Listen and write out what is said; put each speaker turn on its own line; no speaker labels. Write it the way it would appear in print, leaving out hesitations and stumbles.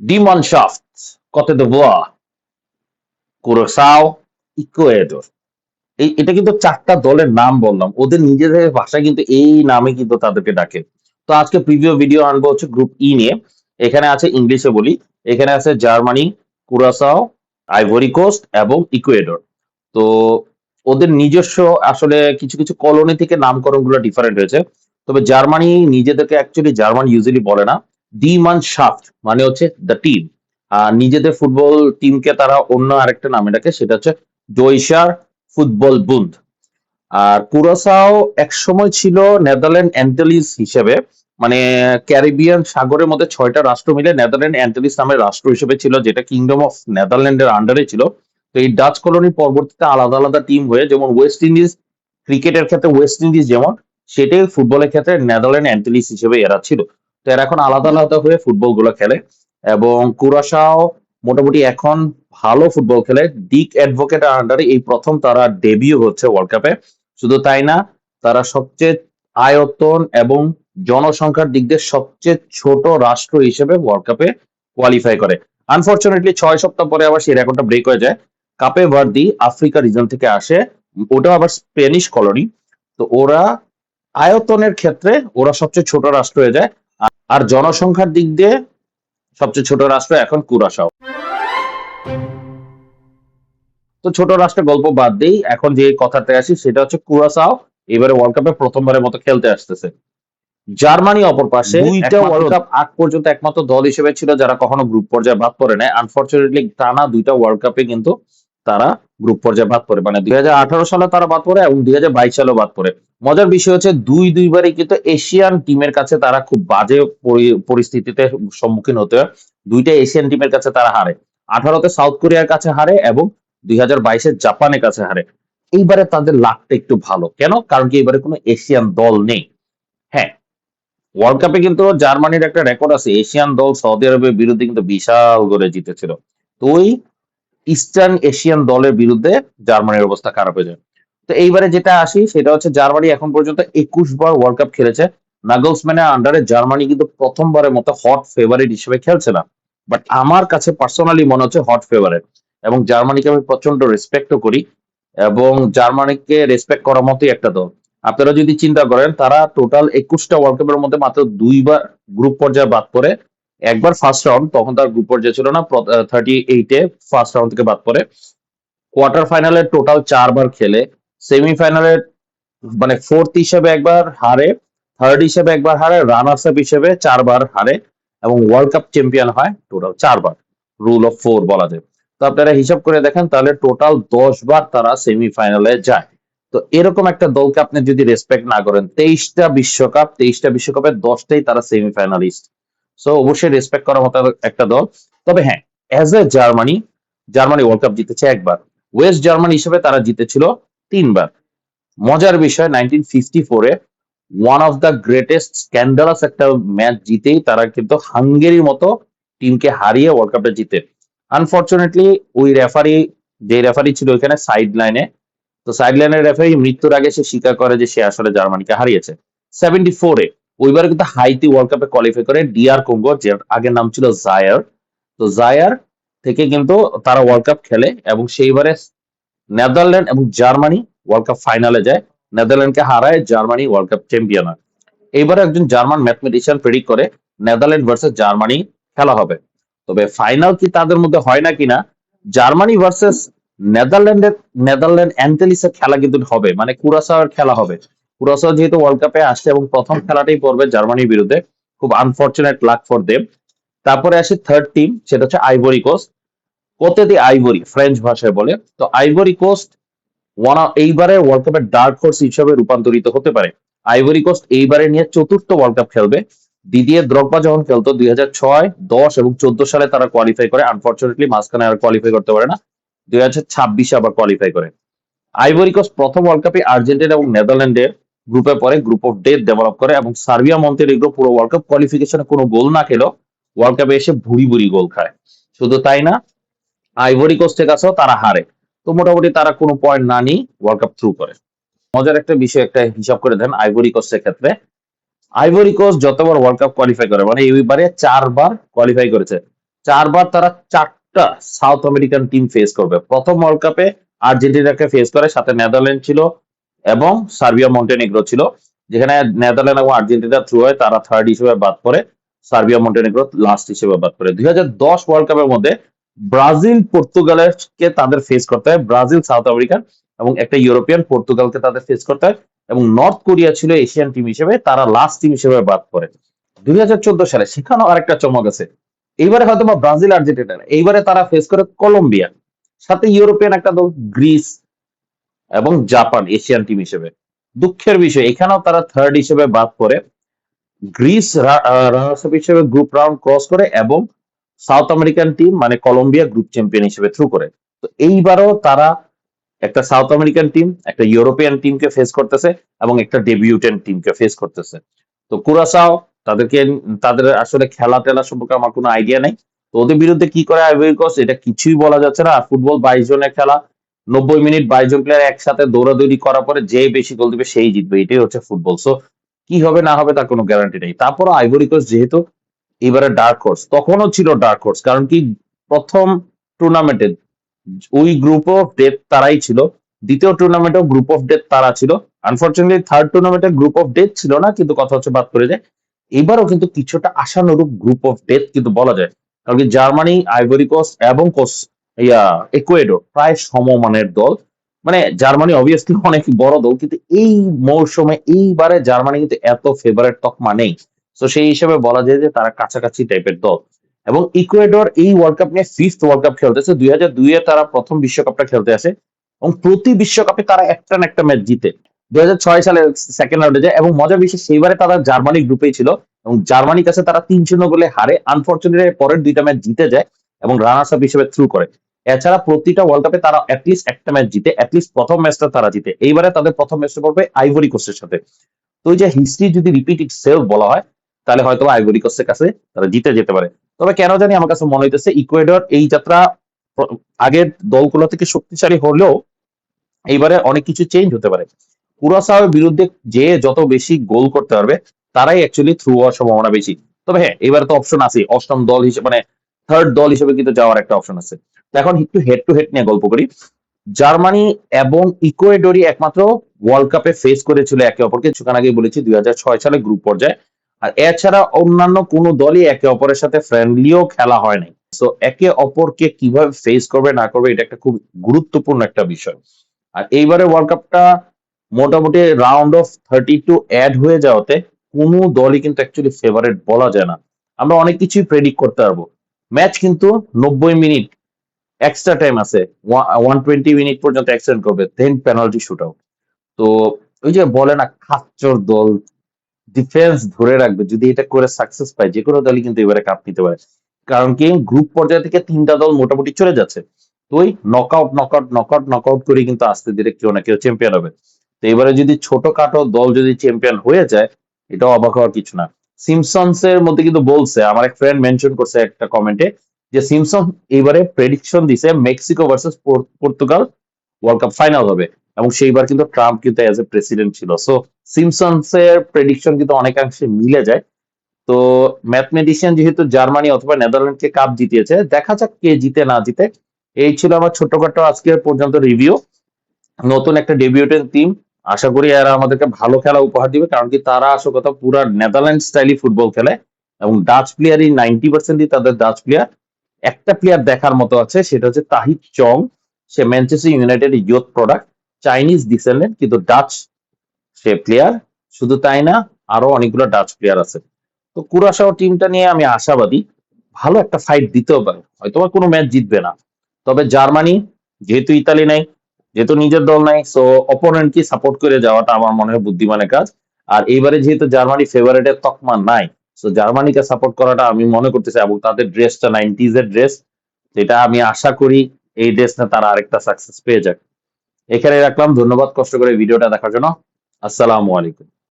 Die Mannschaft, Cote d'Ivoire, কুরাসাও, Ecuador. এটা কিন্তু চারটা দলের নাম বললাম, ওদের নিজেদের ভাষায় কিন্তু এই নামে কিন্তু তাদেরকে ডাকে। তো আজকে প্রিভিউ ভিডিও আনবো হচ্ছে গ্রুপ ই নিয়ে। এখানে আছে ইংলিশে বলি, এখানে আছে জার্মানি, কুরাসাও, আইভরি কোস্ট এবং ইকুয়েডর। তো ওদের নিজস্ব আসলে কিছু কিছু কলোনি থেকে নামকরণ গুলো ডিফারেন্ট হয়েছে। তবে জার্মানি নিজেদেরকে অ্যাকচুয়ালি জার্মান ইউজুয়ালি বলে না, ডি মান শাফট মানে হচ্ছে দ্য টিম। আর নিজেদের ফুটবল টিমকে তারা অন্য আরেকটা নামে ডাকে, সেটা হচ্ছে ডয়চার ফুটবল বুন্দ। আর কুরাসাও একসময় ছিল নেদারল্যান্ড অ্যান্টিলিজ হিসেবে, মানে ক্যারিবিয়ান সাগরের মধ্যে 6টা রাষ্ট্র মিলে নেদারল্যান্ড অ্যান্টিলিজ নামের রাষ্ট্র হিসেবে ছিল, যেটা কিংডম অফ নেদারল্যান্ডের আন্ডারে ছিল। তো এই ডাচ কলোনি পরবর্তীতে আলাদা আলাদা টিম হয়ে, যেমন ওয়েস্ট ইন্ডিজ ক্রিকেটের ক্ষেত্রে ওয়েস্ট ইন্ডিজ যেমন, সেটাই ফুটবলের ক্ষেত্রে নেদারল্যান্ড অ্যান্টিলিজ হিসেবে এরা ছিল। তো এরা এখন আলাদা আলাদা হয়ে ফুটবল গুলো খেলে। এবং কুরাসাও মোটামুটি এখন ভালো ফুটবল খেলে। ডিক অ্যাডভোকেটের আন্ডারে এই প্রথম তারা ডেবিউ হচ্ছে ওয়ার্ল্ড কাপে। শুধু তাই না, তারা সবচেয়ে আয়তন এবং জনসংখ্যার দিক দিয়ে সবচেয়ে ছোট রাষ্ট্র হিসেবে ওয়ার্ল্ড কাপে কোয়ালিফাই করে। আনফরচুনেটলি 6 সপ্তাহ পরে আবার সেই রেকর্ডটা ব্রেক হয়ে যায়। কাপে ভার্দি আফ্রিকা রিজন থেকে আসে, ওটাও আবার স্পেনিশ কলোনি। তো ওরা আয়তনের ক্ষেত্রে ওরা সবচেয়ে ছোট রাষ্ট্র হয়ে যায়। আর জনসংখ্যার দিক দিয়ে সবচেয়ে ছোট রাষ্ট্র এখন কুরাসাও। তো ছোট রাষ্ট্রের গল্প বাদ দেই, এখন যে কথাতে আসি সেটা হচ্ছে কুরাসাও এবারে ওয়ার্ল্ড কাপে প্রথমবারের মতো খেলতে আসতেছে। জার্মানি অপর পাশে দুইটা ওয়ার্ল্ড কাপ আগ পর্যন্ত একমাত্র দল হিসেবে ছিল যারা কখনো গ্রুপ পর্যায়ে বাদ পড়ে নাই। আনফরচুনেটলি টানা দুইটা ওয়ার্ল্ড কাপে কিন্তু তারা গ্রুপ পর্যায়ে বাদ পড়ে, মানে 2018 সালে তারা বাদ পড়ে এবং 2022 সালেও বাদ পড়ে। মজার বিষয় হচ্ছে দুইবারই কিন্তু এশিয়ান টিমের কাছে তারা খুব বাজে পরিস্থিতিতে সম্মুখীন হতে হয়। দুইটা এশিয়ান টিমের কাছে তারা হারে। 18তে সাউথ কোরিয়ার কাছে হারে এবং 2022-এ জাপানের কাছে হারে। এইবারে তাদের লাকটা একটু ভালো, কেন? কারণ কি এবারে কোনো এশিয়ান দল নেই। হ্যাঁ, ওয়ার্ল্ড কাপে কিন্তু জার্মানির একটা রেকর্ড আছে, এশিয়ান দল সৌদি আরবের বিরুদ্ধে কিন্তু বিশাল করে জিতেছিল। তো ওই ইস্টার্ন এশিয়ান দলের বিরুদ্ধে জার্মানির অবস্থা খারাপ হয়ে যায়। তো এইবারে যেটা আসি সেটা হচ্ছে জার্মানি এখন পর্যন্ত 21 বার ওয়ার্ল্ড কাপ খেলেছে। নাগলসম্যানের আন্ডারে জার্মানি কিন্তু প্রথমবারের মতো হট ফেভারিট হিসেবে খেলছে না, বাট আমার কাছে পার্সোনালি মনে হচ্ছে হট ফেভারিট। এবং জার্মানিকে আমি প্রচন্ড রেসপেক্টও করি, এবং জার্মানিকে রেসপেক্ট করার মতোই একটা দল। আপনারা যদি চিন্তা করেন, তারা টোটাল 21টা ওয়ার্ল্ড কাপের মধ্যে মাত্র 2বার গ্রুপ পর্যায়ে বাদ পড়ে। একবার ফার্স্ট রাউন্ড, তখন তার গ্রুপ পর্যায়ে ছিল না, 38-এ ফার্স্ট রাউন্ড থেকে বাদ পড়ে। কোয়ার্টার ফাইনালে টোটাল 4বার খেলে, সেমিফাইনালে মানে ফোর্থ হিসেবে একবার হারে, থার্ড হিসেবে একবার হারে, রানার্স আপ হিসেবে 4বার হারে, এবং ওয়ার্ল্ড কাপ চ্যাম্পিয়ন হয় টোটাল 4বার। রুল অফ 4 বলা যায়। তো আপনারা হিসাব করে দেখেন, তাহলে টোটাল 10বার তারা সেমিফাইনালে যায়। তো এরকম একটা দলকে আপনি যদি রেসপেক্ট না করেন, 23টা বিশ্বকাপের 10টাই তারা সেমিফাইনালিস্ট। সো অবশ্যই রেসপেক্ট করার মতো একটা দল। তবে হ্যাঁ, as a Germany, Germany world cup জিতেছে একবার। ওয়েস্ট জার্মানি হিসেবে তারা জিতেছিল 3বার। মজার বিষয়, 1954-এ one of the greatest scandalous একটা ম্যাচ জিতেই তারা কিন্তু হাঙ্গেরির মতো টিমকে হারিয়ে ওয়ার্ল্ড কাপটা জিতে। আনফরচুনেটলি ওই রেফারি, যে রেফারি ছিল ওইখানে সাইড লাইনে, তো সাইড লাইনের রেফারি মৃত্যুর আগে সে স্বীকার করে যে সে আসলে জার্মানিকে হারিয়েছে। 74-এ ওইবার কিন্তু হাইতি ওয়ার্ল্ড কাপে কোয়ালিফাই করে ডিআর কঙ্গো, যে আগের নাম ছিল জায়ার। তো জায়ার থেকে কিন্তু তারা ওয়ার্ল্ড কাপ খেলে, এবং সেইবারে নেদারল্যান্ড এবং জার্মানি ওয়ার্ল্ড কাপ ফাইনালে যায়। নেদারল্যান্ডকে হারায় জার্মানি, ওয়ার্ল্ড কাপ চ্যাম্পিয়ন হয়। এইবারে একজন জার্মান ম্যাথমেটিশিয়ান প্রেডিক্ট করে নেদারল্যান্ড ভার্সেস জার্মানি খেলা হবে। তবে ফাইনাল কি তাদের মধ্যে হয় না কিনা, জার্মানি ভার্সেস নেদারল্যান্ড অ্যান্টেলিসের খেলা কিন্তু হবে, মানে কুরাসাওয়ের খেলা হবে। কুরাসাও যেহেতু ওয়ার্ল্ড কাপে আসছে এবং প্রথম খেলাটাই পড়বে জার্মানির বিরুদ্ধে, খুব আনফরচুনেট লাক ফর দেম। তারপরে আসে থার্ড টিম, সেটা হচ্ছে আইভরি কোস্ট। কোতে দি আইভরি ফ্রেঞ্চ ভাষায় বলে। তো আইভরি কোস্ট এইবারে ওয়ার্ল্ড কাপের ডার্ক হর্স হিসেবে রূপান্তরিত হতে পারে। আইভরি কোস্ট এইবারে নিয়ে চতুর্থ ওয়ার্ল্ড কাপ খেলবে। দিদিয়ে দ্রগবা যখন খেলতো 2006, 10 এবং 14 সালে তারা কোয়ালিফাই করে। আনফরচুনেটলি মাঝখানে আর কোয়ালিফাই করতে পারে না, 2026-এ আবার কোয়ালিফাই করে। আইভরি কোস্ট প্রথম ওয়ার্ল্ড কাপে আর্জেন্টিনা এবং নেদারল্যান্ডের গ্রুপে পরে গ্রুপ অফ ডেথ ডেভেলপ করে, এবং সার্বিয়া মন্তেনিগ্রো পুরো ওয়ার্ল্ড কাপ কোয়ালিফিকেশনে কোনো গোল না খেলেও ওয়ার্ল্ড কাপে এসে ভুরি ভুরি গোল খায়। শুধু তাই না, আইভরি কোস্টের কাছেও তারা হারে। তো মোটামুটি তারা কোনো পয়েন্ট না নিয়ে ওয়ার্ল্ড কাপ থ্রু করে। মজার একটা বিষয়, একটা হিসাব করে দেন আইভরি কোস্টের ক্ষেত্রে। আইভরি কোস্ট যতবার ওয়ার্ল্ড কাপ কোয়ালিফাই করে, মানে এইবারে 4বার কোয়ালিফাই করেছে, 4 বার তারা 4টা সাউথ আমেরিকান টিম ফেস করবে। প্রথম ওয়ার্ল্ড কাপে আর্জেন্টিনাকে ফেস করে, সাথে নেদারল্যান্ড ছিল এবং সার্বিয়া মন্টেনিগ্রো ছিল, যেখানে নেদারল্যান্ড এবং আর্জেন্টিনা থ্রু হয়, তারা থার্ড হিসেবে বাদ পড়ে, সার্বিয়া মন্টেনিগ্রো লাস্ট হিসেবে বাদ পড়ে। 2010 ওয়ার্ল্ড কাপের মধ্যে ব্রাজিল পর্তুগালের কে তাদের ফেস করতে হয়, ব্রাজিল সাউথ আমেরিকান এবং একটা ইউরোপিয়ান পর্তুগালকে তাদের ফেস করতে হয়, এবং নর্থ কোরিয়া ছিল এশিয়ান টিম হিসেবে, তারা লাস্ট টিম হিসেবে বাদ পড়ে। 2014 সালে সেখানেও আরেকটা চমক আছে। এইবারে হয়তো বা ব্রাজিল আর্জেন্টিনা না, এইবারে তারা ফেস করে কলম্বিয়া, সাথে ইউরোপিয়ান একটা দল গ্রিস এবং জাপান এশিয়ান টিম হিসেবে। দুঃখের বিষয় এখানেও তারা থার্ড হিসেবে বাদ পড়ে। গ্রিস রানার্স আপ হিসেবে গ্রুপ রাউন্ড ক্রস করে এবং সাউথ আমেরিকান টিম মানে কলম্বিয়া গ্রুপ চ্যাম্পিয়ন হিসেবে থ্রু করে। তো এইবারও তারা একটা সাউথ আমেরিকান টিম, একটা ইউরোপিয়ান টিমকে ফেস করতেছে এবং একটা ডেবিউটেন্ট টিমকে ফেস করতেছে। তো কুরাসাও তাদেরকে, তাদের আসলে খেলা টেলা সম্পর্কে আমার কোনো আইডিয়া নেই। তো ওদের বিরুদ্ধে কি করে আইভরি কোস্ট এটা কিছুই বলা যাচ্ছে না। ফুটবল 22 জনের খেলা, 90 মিনিট 22 জন প্লেয়ার একসাথে দৌড়াদৌড়ি করার পরে যে বেশি গোল দিবে সেই জিতবে, এটাই হচ্ছে ফুটবল। সো কি হবে না হবে তার কোনো গ্যারান্টি নেই। তারপরও আইভরি কোস্ট যেহেতু এবারে ডার্ক হর্স, তখনও ছিল ডার্ক হর্স, কারণ কি প্রথম টুর্নামেন্টে ওই গ্রুপ অফ ডেথ তারাই ছিল, দ্বিতীয় টুর্নামেন্টেও গ্রুপ অফ ডেথ তারা ছিল। আনফর্চুনেটলি থার্ড টুর্নামেন্টে গ্রুপ অফ ডেথ ছিল না, কিন্তু কথা হচ্ছে বাদ করে যায়। এবারও কিন্তু কিছুটা আশানুরূপ গ্রুপ অফ ডেথ কিন্তু বলা যায়, কারণ কি জার্মানি, আইভরি কোস্ট এবং ইকুয়েডর প্রায় সমমানের দল। মানে জার্মানি অবভিয়াসলি অনেক বড় দল, কিন্তু এই মৌসুমে এইবারে জার্মানি কিন্তু এত ফেভারিট তকমা নেই। তো সেই হিসেবে বলা যায় যে তারা কাছাকাছি টাইপের দল। এবং ইকুয়েডর এই ওয়ার্ল্ড কাপ নিয়ে ফিফথ ওয়ার্ল্ড কাপ খেলতেছে। 2002-এ তারা প্রথম বিশ্বকাপটা খেলতে আসে এবং প্রতি বিশ্বকাপে তারা একটা না একটা ম্যাচ জিতে। 2006 সালে সেকেন্ড রাউন্ডে যায় এবং মজার বিষয় সেইবারে তারা জার্মানি গ্রুপেই ছিল এবং জার্মানির কাছে তারা 3-0 গোলে হারে। আনফর্চুনেটলি পরের দুইটা ম্যাচ জিতে যায় এবং রানার্স আপ হিসেবে থ্রু করে। এছাড়া প্রতিটা ওয়ার্ল্ড কাপে তারা অ্যাটলিস্ট একটা ম্যাচ জিতে, অ্যাটলিস্ট প্রথম ম্যাচটা তারা জিতে। এইবারে তাদের প্রথম ম্যাচটা পড়বে আইভরি কোস্টের সাথে। তো ওই যে হিস্ট্রি যদি রিপিট ইট সেলফ বলা হয়, তাহলে হয়তো আইভরি কোস্টের কাছে তারা জিতে যেতে পারে। তবে কেন জানি আমার কাছে মনে হইতেছে ইকুয়েডর এই যাত্রা আগের দলগুলো থেকে শক্তিশালী হলেও এইবারে অনেক কিছু চেঞ্জ হতে পারে। কুরাসাওয়ের বিরুদ্ধে যে যত বেশি গোল করতে পারবে তারাই অ্যাকচুয়ালি থ্রু হওয়ার সম্ভাবনা বেশি। তবে হ্যাঁ, এবারে তো অপশন আছে, অষ্টম দল হিসেবে মানে থার্ড দল হিসেবে কিন্তু যাওয়ার একটা অপশন আছে। তো এখন একটু হেড টু হেড নিয়ে গল্প করি। জার্মানি এবং ইকুয়েডরই একমাত্র ওয়ার্ল্ড কাপে ফেস করেছিল একে অপরকে, কিছুক্ষণ আগেই বলেছি 2006 সালে গ্রুপ পর্যায়ে। আর এছাড়া অন্যান্য কোনো দলই একে অপরের সাথে ফ্রেন্ডলিও খেলা হয় নাই। তো একে অপরকে কিভাবে ফেস করবে না করবে এটা একটা খুব গুরুত্বপূর্ণ একটা বিষয়। আর এইবারে ওয়ার্ল্ড কাপটা মোটামুটি রাউন্ড অফ 32 অ্যাড হয়ে যাওয়াতে কোনো দলই কিন্তু অ্যাকচুয়ালি ফেভারিট বলা যায় না। আমরা অনেক কিছুই প্রেডিক্ট করতে পারবো। ম্যাচ কিন্তু 90 মিনিট, এক্সট্রা টাইম আছে, 120 মিনিট পর্যন্ত এক্সটেন্ড করবে, দেন পেনাল্টি শুট আউট। তো ওই যে বলে না, খাচ্চর দল ডিফেন্স ধরে রাখবে, যদি এটা করে সাকসেস পায় যে কোনো দলই কিন্তু এবারে কাপ নিতে পারে। কারণ কি গ্রুপ পর্যায়ে থেকে 3টা দল মোটামুটি চলে যাচ্ছে। তো ওই নকআউট নকআউট নকআউট নকআউট করে কিন্তু আস্তে ধীরে কেউ না কেউ চ্যাম্পিয়ন হবে। তো এবারে যদি ছোটখাটো দল যদি চ্যাম্পিয়ন হয়ে যায়, এটা অবাক হওয়ার কিছু না। সিমসন্স এর মধ্যে কিন্তু বলছে, আমার এক ফ্রেন্ড মেনশন করছে একটা কমেন্টে, যে সিমসন এবারে প্রেডিকশন দিছে Mexico versus Portugal world cup final হবে। এবং সেইবার কিন্তু ট্রাম্প কিন্তু এজ এ প্রেসিডেন্ট ছিল। সো সিমসন্স এর প্রেডিকশন কিন্তু অনেকাংশে মিলে যায়। তো ম্যাথমেটিশিয়ান যেহেতু জার্মানি অথবা নেদারল্যান্ডকে কাপ জিতিয়েছে, দেখা যাক কে জিতে না জিতে। এই ছিল আমার ছোটখাটো আজকের পর্যন্ত রিভিউ। নতুন একটা ডেবিউটেন্ট টিম, আশা করি এরা আমাদেরকে ভালো খেলা উপহার দিবে, কারণ কি তারা আসল কথা পুরা নেদারল্যান্ড স্টাইলি ফুটবল খেলে এবং ডাচ প্লেয়ারই 90%ই তাদের ডাচ প্লেয়ার। একটা প্লেয়ার দেখার মতো আছে, সেটা হচ্ছে তাহিদ চং। সে Manchester United youth product, Chinese descendant কিন্তু ডাচ সে প্লেয়ার। শুধু তাই না, আরো অনেকগুলো ডাচ প্লেয়ার আছে। তো কুরাশাও টিমটা নিয়ে আমি আশাবাদী, ভালো একটা ফাইট দিতেও পারে, হয়তো বা কোনো ম্যাচ জিতবে না। তবে জার্মানি, যেহেতু ইতালি নাই, যেহেতু নিজের দল নাই, সো অপোনেন্টকে সাপোর্ট করে যাওয়াটা আমার মনে হয় বুদ্ধিমানের কাজ। আর এইবারে যেহেতু জার্মানি ফেভারিটের তকমা নাই, সো জার্মানিকে সাপোর্ট করাটা আমি মনে করতেছি, এবং তাদের ড্রেসটা 90s এর ড্রেস, যেটা আমি আশা করি এই ড্রেস না তারা আরেকটা সাকসেস পেয়ে যাক। এখানে রাখলাম, ধন্যবাদ কষ্ট করে ভিডিওটা দেখার জন্য। আসসালামু আলাইকুম।